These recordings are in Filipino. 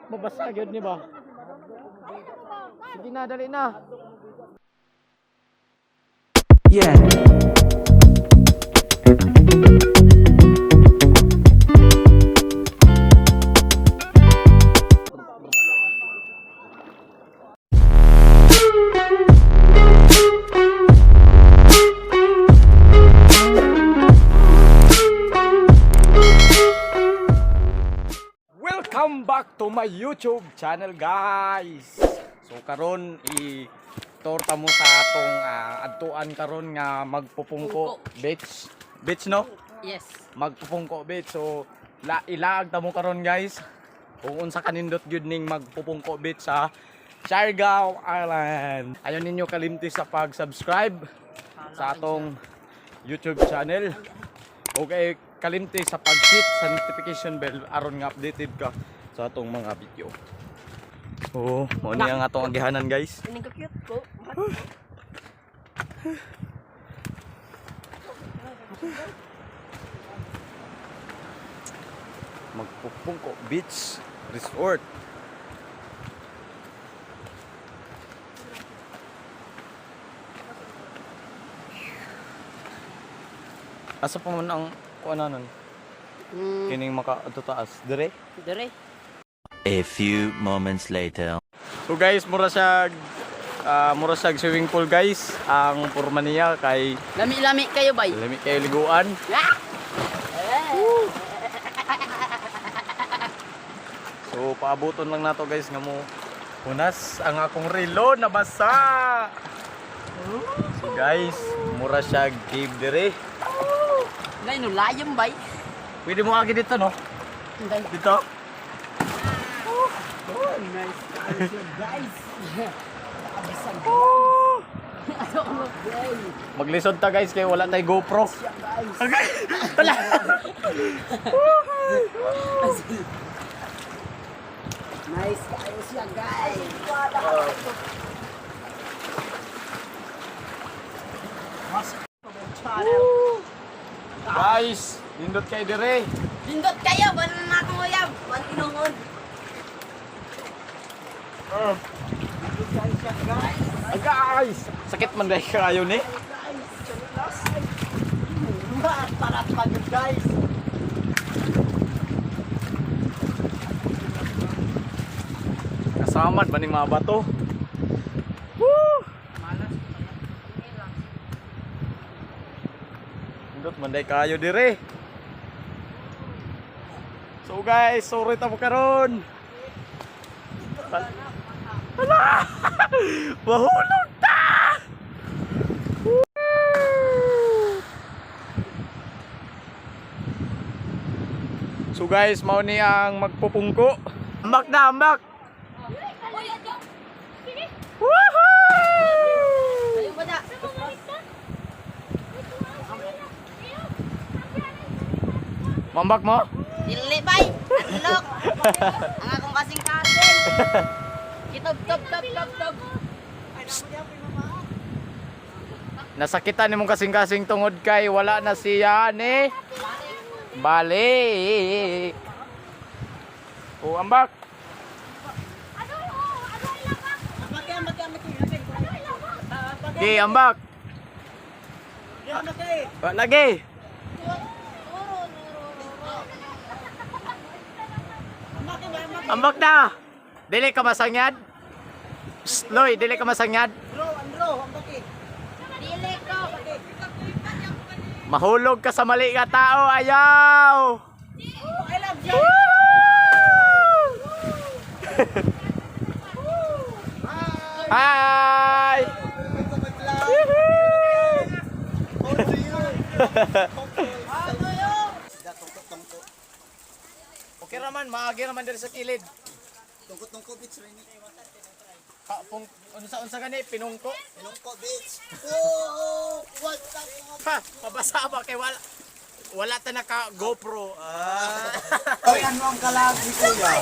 Mabasa gyud ni ba? Sige na, dali na. Yeah. Welcome back to my YouTube channel, guys. So karon torta mo sa atong adtuan karon nga magpupungko beach. Beach no? Yes. Magpupungko beach. So ilaag ta mo karon, guys. Kung unsa kanindot gyud ning magpupungko beach sa Siargao Island. Ayon ninyo kalimti sa pag-subscribe sa atong YouTube channel. Okay, kalimti sa pag-hit sa notification bell aron nga updated ka sa atong mga video. Oh, mo ni ang atong agihanan, guys. Ini ka cute ko. Magpupungko Beach Resort. Asa pa man ang kuananon? Kining maka-taas dire? Dire. A few moments later. So guys, mura siya swimming pool, guys. Ang porma niya kay Lami-lami kayo bay. lami kay liguan. So paabuton lang nato, guys, nga mo hunas ang akong relo nabasa. So guys, mura siya cave dire. Ngay no layam bay. Pwede mo agi dito, no? Dito. Oh, nice. Guys. Maglisod ta, guys, kay wala tay GoPro. Okay. Tala. Nice kayo siya guys. Guys, nindot kay dire. Lindot kayo, wala na akong uyab. Wala tinungod. Ay, guys, sakit man dahil kayo ni. Para pagod guys. Kasamad ba ni mga bato? Woo! Nindot man dahil kayo dire. So guys, sorry ta mo karon. Hala! Mahulog ta! So guys, mao ni ang magpupungko. Ambak na, ambak! Woohoo! Kayo ba na? Mambak mo? Dili bay. Anlok. Ang akong kasing-kasing. Kitop. Nasakitan nimong kasing-kasing tungod kay wala na siya ni balik. O ambak. Okay, ambak. Lagi. Ambak na. Dili ka masangyad. Loy, dili ka masangyad. Dili ko. Mahulog ka sa mali nga tao, ayaw! I love you. Hi! Okay naman, maagi naman diri sa kilid. Tungkot beach rin. Unsa gani pinungko? Tungkot beach. Oh, what's up? Ha, mabasa ba kay wala ta naka GoPro. Ay, ano ang kalagi kuya?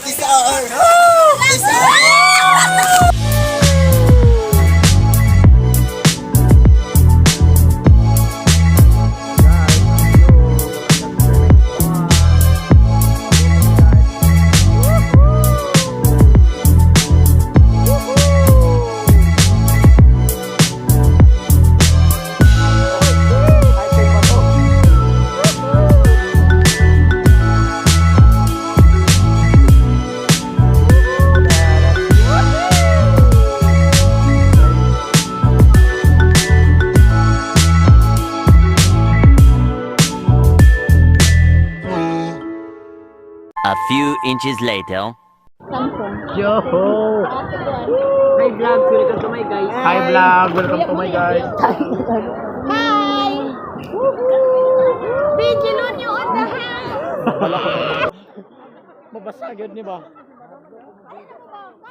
Isa. A few inches later. Yo! Hi vlog, welcome to my guys. Hi vlog, welcome to my guys. Hi! Vigilon you on the house! Mabasa yun niya ba?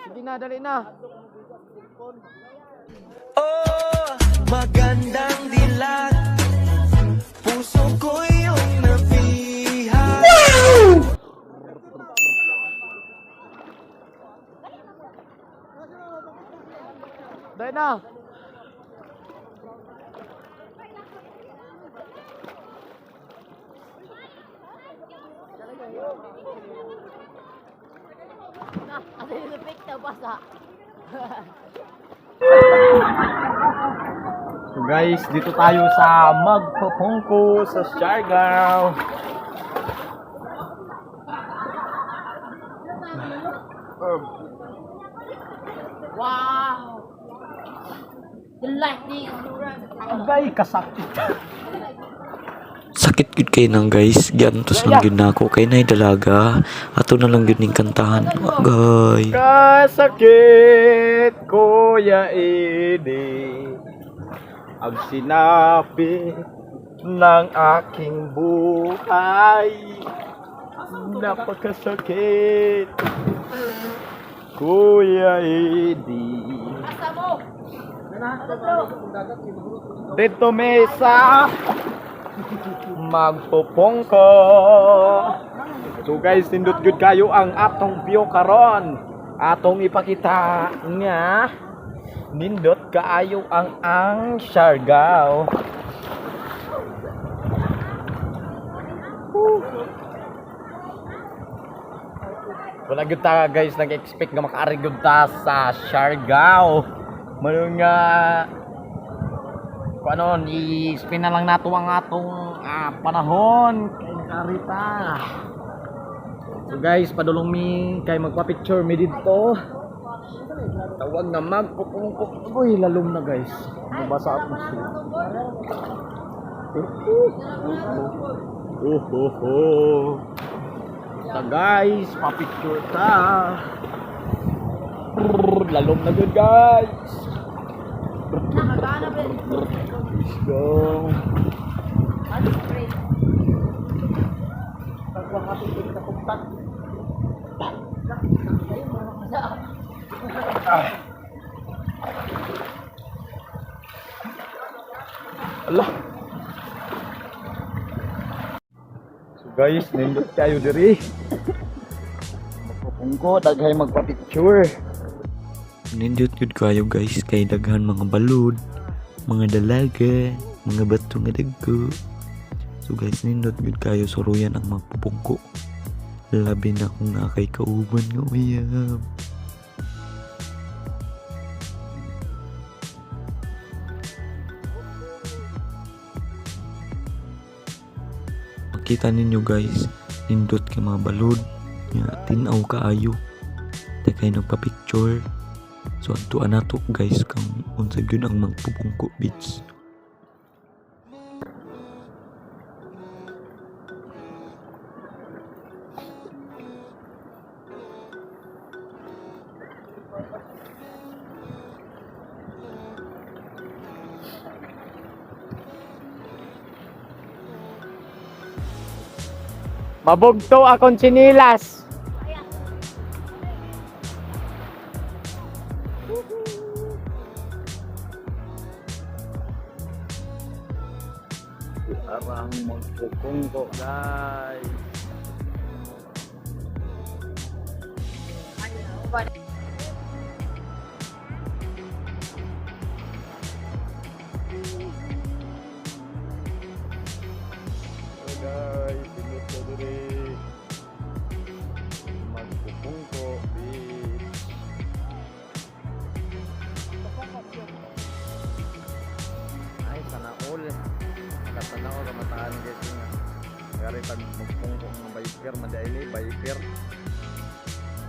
Sige na, dali na. Oh, magandang dilag. Puso ko yung napihan. Dali na. Kasi lupik na basa. So guys, dito tayo sa magpupungko sa Siargao. Wow! The lightning on the run. Agay, kasakit. Sakit gud kay nang guys, giantos lang gyud nako kay nay dalaga. Ato na lang gyud ning kantahan. Agay. Kasakit, Kuya Edi. Ang sinabi ng aking buhay. Napakasakit, Kuya Edi. Dito mesa magpupungko. So guys, nindot good kayo ang atong view karon. Atong ipakita nga nindot kaayo ang Siargao. Wala gyud ta guys nag-expect nga makaari gyud ta sa Siargao. Mayroon nga kung ano, i-spin na lang nato ang atong panahon kay nakarita. So guys, padulong mi kay magpa-picture mi dito. Tawag na magpupungko. Uy, lalom na guys. Mabasa ako siya. So guys, pa-picture ta. Lalom na good guys. Let's go. Allah. So guys, nindot kayo diri. Magpupungko, daghay magpa-picture. Nindot gud kayo guys kay daghan mga balod, mga dalaga, mga bato nga dagko. So guys, nindot gud kayo suruyan ang magpupungko. Labi na kung nakay kauban nga uyab. Makita ninyo guys, nindot kay mga balod, nga tinaw kaayo. Daghay nagpa-picture. So adto nato guys kang unsa gyud ang magpupungko beach. Mabugto akong sinilas. Arang magpupungko guys. So guys, dito diri magpupungko beach. Ay, sana all. Sana all kamataan guys nga. Kaya pag magpungko ng biker, madaili biker.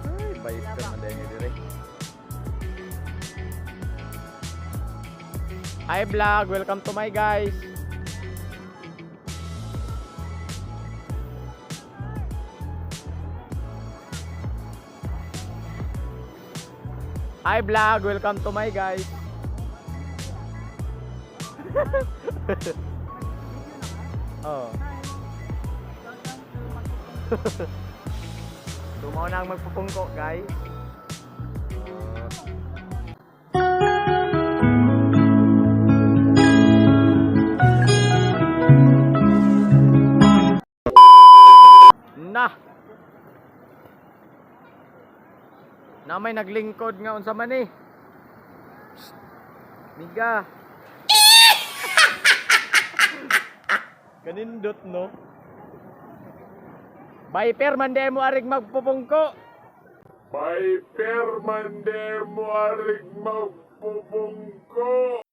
Ay, biker madaili dire. Hi vlog, welcome to my guys. Hi vlog, welcome to my guys. Oh. Tumaw na ang magpupungko, guys. Na may naglingkod nga unsa man eh. Psst. Miga. Kanindot no. Viper mande mo arig magpupungko. Viper mande mo arig magpupungko.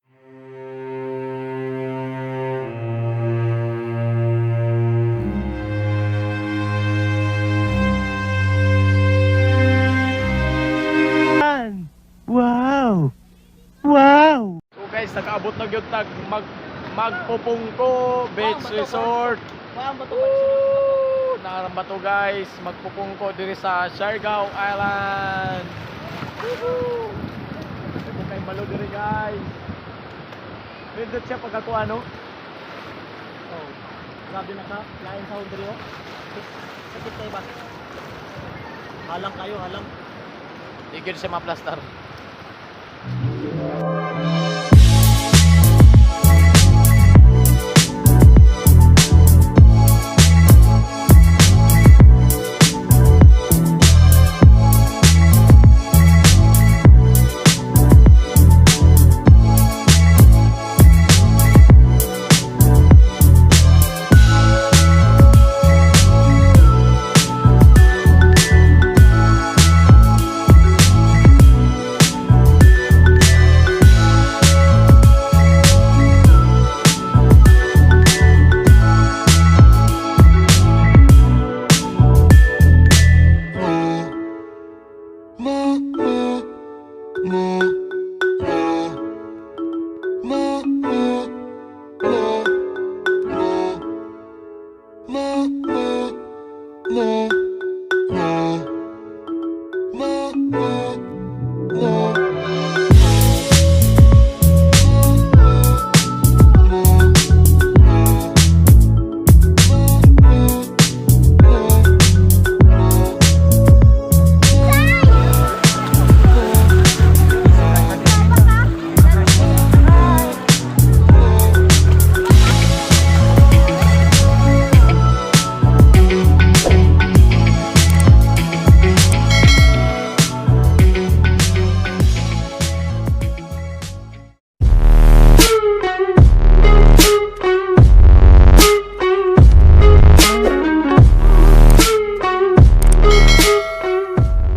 So guys, nakaabot na gyud tag magpupungko beach resort. Nakaramba to guys, magpupungko diri sa Siargao Island. Woohoo! Ito kay malo diri guys. Pindot siya pagkakuha no? Oh. Grabe na ka, lain sa diri oh. Sakit kayo ba? Halang kayo, halang. Tigil siya maplastar.